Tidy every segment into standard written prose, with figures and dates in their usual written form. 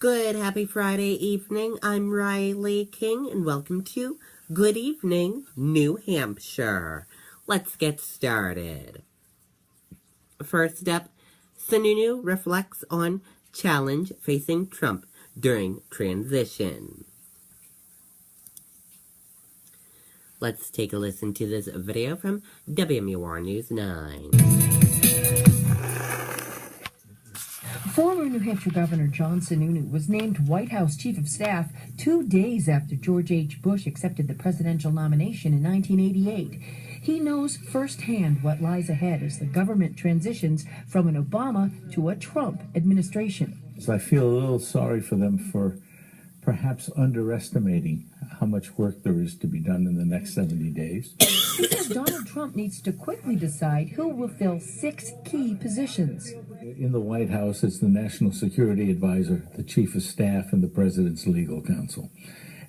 Good happy Friday evening. I'm Riley King and welcome to Good Evening, New Hampshire. Let's get started. First up, Sununu reflects on challenge facing Trump during transition. Let's take a listen to this video from WMUR News 9. Former New Hampshire Governor John Sununu was named White House Chief of Staff 2 days after George H. Bush accepted the presidential nomination in 1988. He knows firsthand what lies ahead as the government transitions from an Obama to a Trump administration. So I feel a little sorry for them for perhaps underestimating how much work there is to be done in the next 70 days. He says Donald Trump needs to quickly decide who will fill 6 key positions. In the White House, it's the National Security Advisor, the Chief of Staff, and the President's Legal Counsel.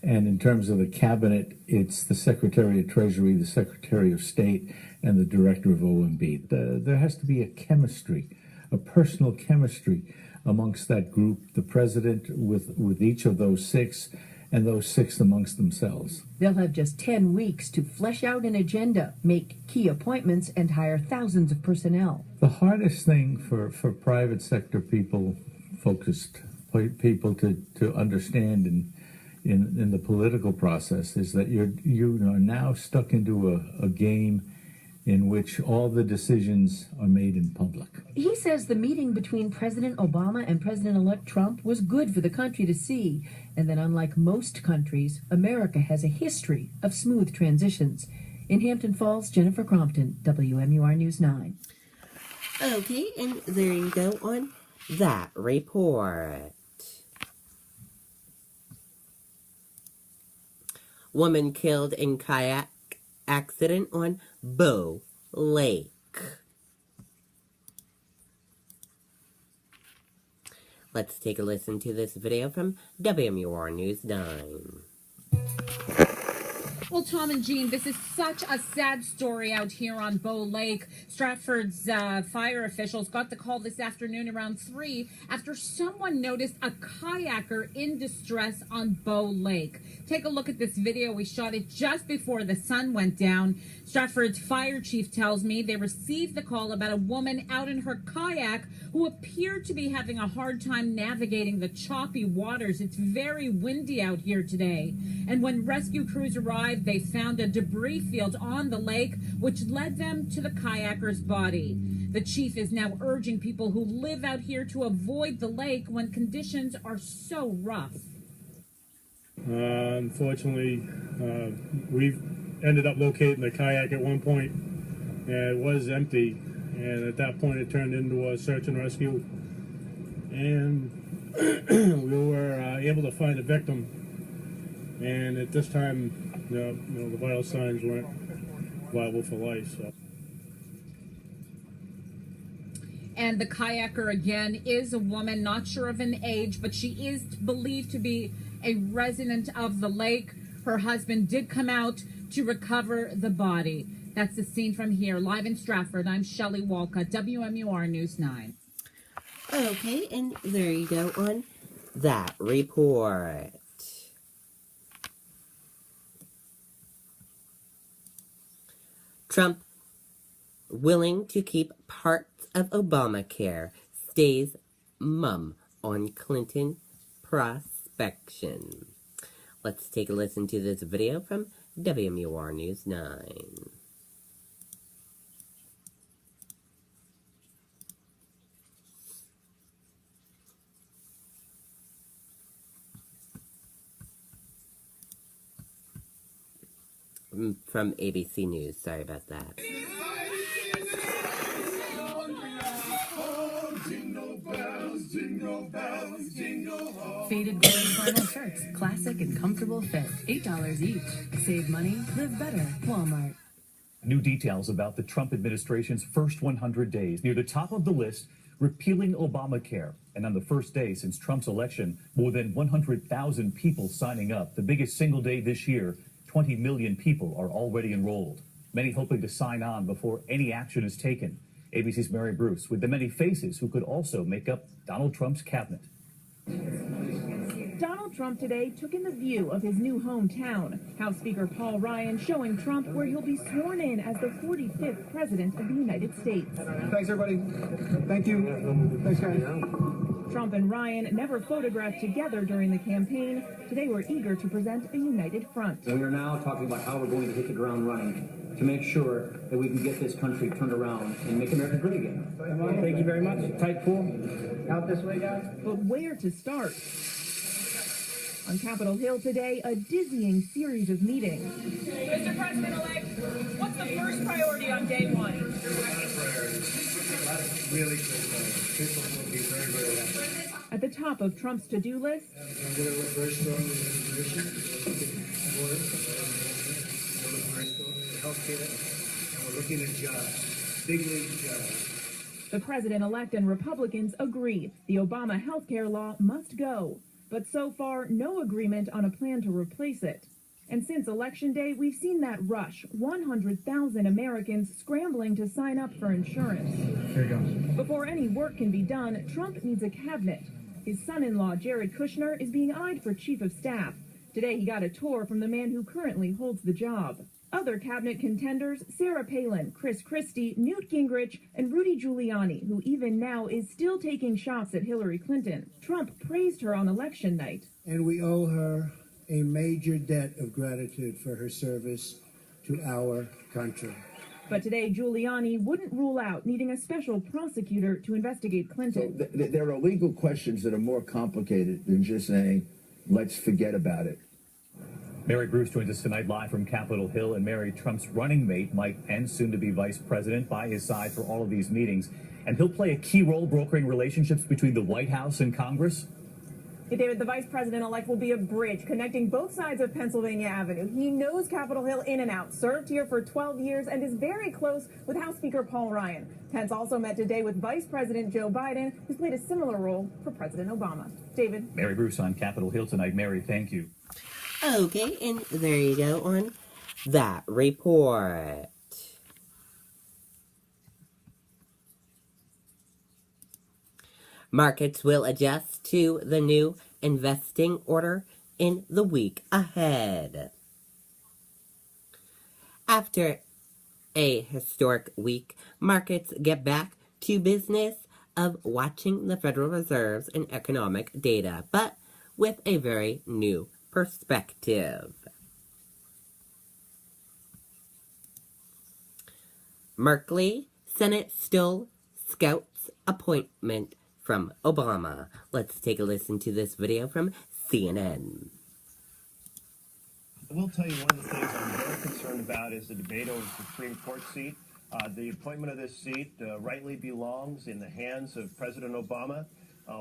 And in terms of the cabinet, it's the Secretary of Treasury, the Secretary of State, and the Director of OMB. There has to be a chemistry, a personal chemistry amongst that group, the President with each of those 6, and those 6 amongst themselves. They'll have just 10 weeks to flesh out an agenda, make key appointments, and hire thousands of personnel. The hardest thing for private sector people, focused people to understand in the political process is that you are now stuck into a game in which all the decisions are made in public. He says the meeting between President Obama and President-elect Trump was good for the country to see, and that unlike most countries, America has a history of smooth transitions. In Hampton Falls, Jennifer Crompton, WMUR News 9. Okay, and there you go on that report. Woman killed in kayak accident on Bow Lake. Let's take a listen to this video from WMUR News 9. Well, Tom and Jean, this is such a sad story out here on Bow Lake. Stratford's fire officials got the call this afternoon around 3 after someone noticed a kayaker in distress on Bow Lake. Take a look at this video. We shot it just before the sun went down. Stratford's fire chief tells me they received the call about a woman out in her kayak who appeared to be having a hard time navigating the choppy waters. It's very windy out here today. And when rescue crews arrived, they found a debris field on the lake, which led them to the kayaker's body. The chief is now urging people who live out here to avoid the lake when conditions are so rough. Unfortunately, we ended up locating the kayak at one point, and it was empty. And at that point, it turned into a search and rescue. And we were able to find a victim. And at this time, the vital signs weren't viable for life. So. And the kayaker, again, is a woman, not sure of an age, but she is believed to be a resident of the lake. Her husband did come out to recover the body. That's the scene from here. Live in Stratford, I'm Shelley Walcott, WMUR News 9. Okay, and there you go on that report. Trump willing to keep parts of Obamacare, stays mum on Clinton prospection. Let's take a listen to this video from WMUR News 9. From ABC News. Sorry about that. Faded blue flannel shirts, classic and comfortable fit, $8 each. Save money, live better, Walmart. New details about the Trump administration's first 100 days. Near the top of the list, repealing Obamacare. And on the first day since Trump's election, more than 100,000 people signing up. The biggest single day this year. 20 million people are already enrolled, many hoping to sign on before any action is taken. ABC's Mary Bruce with the many faces who could also make up Donald Trump's cabinet. Donald Trump today took in the view of his new hometown. House Speaker Paul Ryan showing Trump where he'll be sworn in as the 45th President of the United States. Thanks, everybody. Thank you. Thanks, guys. Trump and Ryan never photographed together during the campaign. Today we're eager to present a united front. We are now talking about how we're going to hit the ground running to make sure that we can get this country turned around and make America great again. Thank you very much. Tight pool. Out this way, guys. But where to start? On Capitol Hill today, a dizzying series of meetings. Mr. President-elect, what's the first priority on day one? There's a lot of priorities. Really good. People will be very, very happy. At the top of Trump's to-do list, I'm going to look very strongly at immigration. We're looking very strongly at healthcare, and we're looking at jobs, big league jobs. the president-elect and Republicans agree the Obama health care law must go. But so far, no agreement on a plan to replace it. And since Election Day, we've seen that rush, 100,000 Americans scrambling to sign up for insurance. Here you go. Before any work can be done, Trump needs a cabinet. His son-in-law, Jared Kushner, is being eyed for chief of staff. Today, he got a tour from the man who currently holds the job. Other cabinet contenders, Sarah Palin, Chris Christie, Newt Gingrich, and Rudy Giuliani, who even now is still taking shots at Hillary Clinton. Trump praised her on election night. And we owe her a major debt of gratitude for her service to our country. But today, Giuliani wouldn't rule out needing a special prosecutor to investigate Clinton. So there are legal questions that are more complicated than just saying, let's forget about it. Mary Bruce joins us tonight live from Capitol Hill, and Mary, Trump's running mate, Mike Pence, soon to be vice president, by his side for all of these meetings. And he'll play a key role brokering relationships between the White House and Congress. Hey, David, the vice president-elect will be a bridge connecting both sides of Pennsylvania Avenue. He knows Capitol Hill in and out, served here for 12 years, and is very close with House Speaker Paul Ryan. Pence also met today with Vice President Joe Biden, who's played a similar role for President Obama. David. Mary Bruce on Capitol Hill tonight. Mary, thank you. Okay, and there you go on that report. Markets will adjust to the new investing order in the week ahead. After a historic week, markets get back to business of watching the Federal Reserve's and economic data, but with a very new perspective. Merkley, Senate still scouts appointment from Obama. Let's take a listen to this video from CNN. I will tell you one of the things I'm very concerned about is the debate over the Supreme Court seat. The appointment of this seat rightly belongs in the hands of President Obama.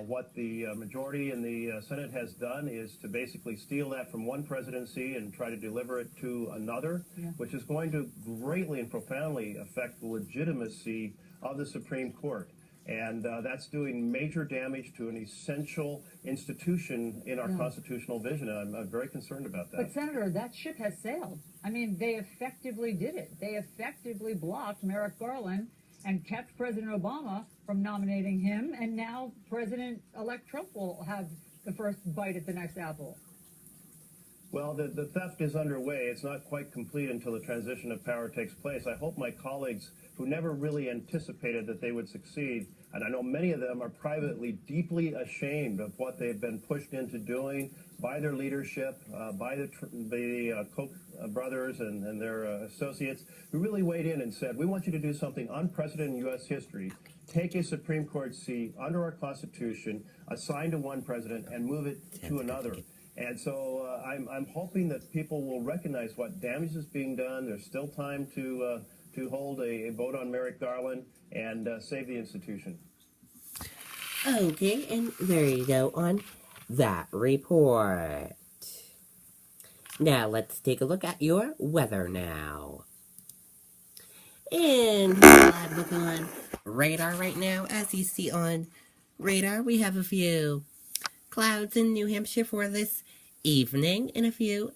What the majority in the Senate has done is to basically steal that from one presidency and try to deliver it to another, which is going to greatly and profoundly affect the legitimacy of the Supreme Court. And that's doing major damage to an essential institution in our constitutional vision. And I'm very concerned about that. But, Senator, that ship has sailed. I mean, they effectively did it. They effectively blocked Merrick Garland and kept President Obama from nominating him, and now President-elect Trump will have the first bite at the next apple. Well, the theft is underway. It's not quite complete until the transition of power takes place. I hope my colleagues, who never really anticipated that they would succeed, and I know many of them are privately deeply ashamed of what they've been pushed into doing by their leadership, by the Koch brothers and their associates, who really weighed in and said, we want you to do something unprecedented in U.S. history. Take a Supreme Court seat under our Constitution, assigned to one president, and move it to another. And so I'm hoping that people will recognize what damage is being done. There's still time to hold a vote on Merrick Garland and save the institution. Okay, and there you go on that report. Now let's take a look at your weather now. And here's a live look on radar right now. As you see on radar, we have a few clouds in New Hampshire for this evening and a few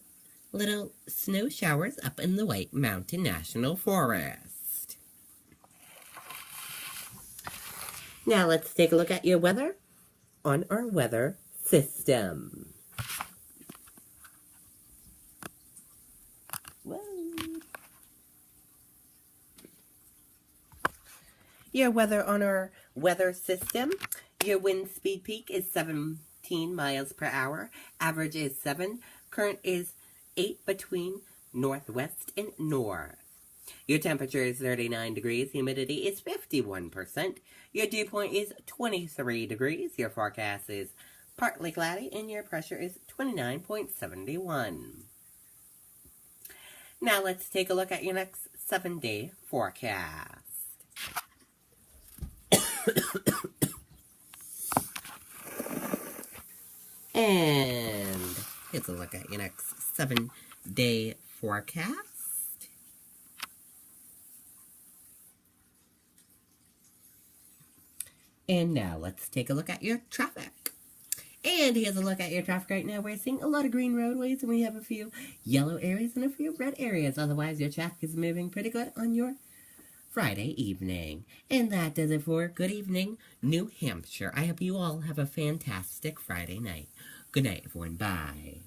little snow showers up in the White Mountain National Forest. Now let's take a look at your weather on our weather system. Your weather on our weather system. Your wind speed peak is 17 miles per hour. Average is 7. Current is 8 between northwest and north. Your temperature is 39 degrees. Humidity is 51%. Your dew point is 23 degrees. Your forecast is partly cloudy, and your pressure is 29.71. Now let's take a look at your next 7-day forecast. And here's a look at your next 7-day forecast. And now let's take a look at your traffic. And here's a look at your traffic right now. We're seeing a lot of green roadways, and we have a few yellow areas and a few red areas. Otherwise, your traffic is moving pretty good on your Friday evening. And that does it for Good Evening, New Hampshire. I hope you all have a fantastic Friday night. Good night, everyone. Bye.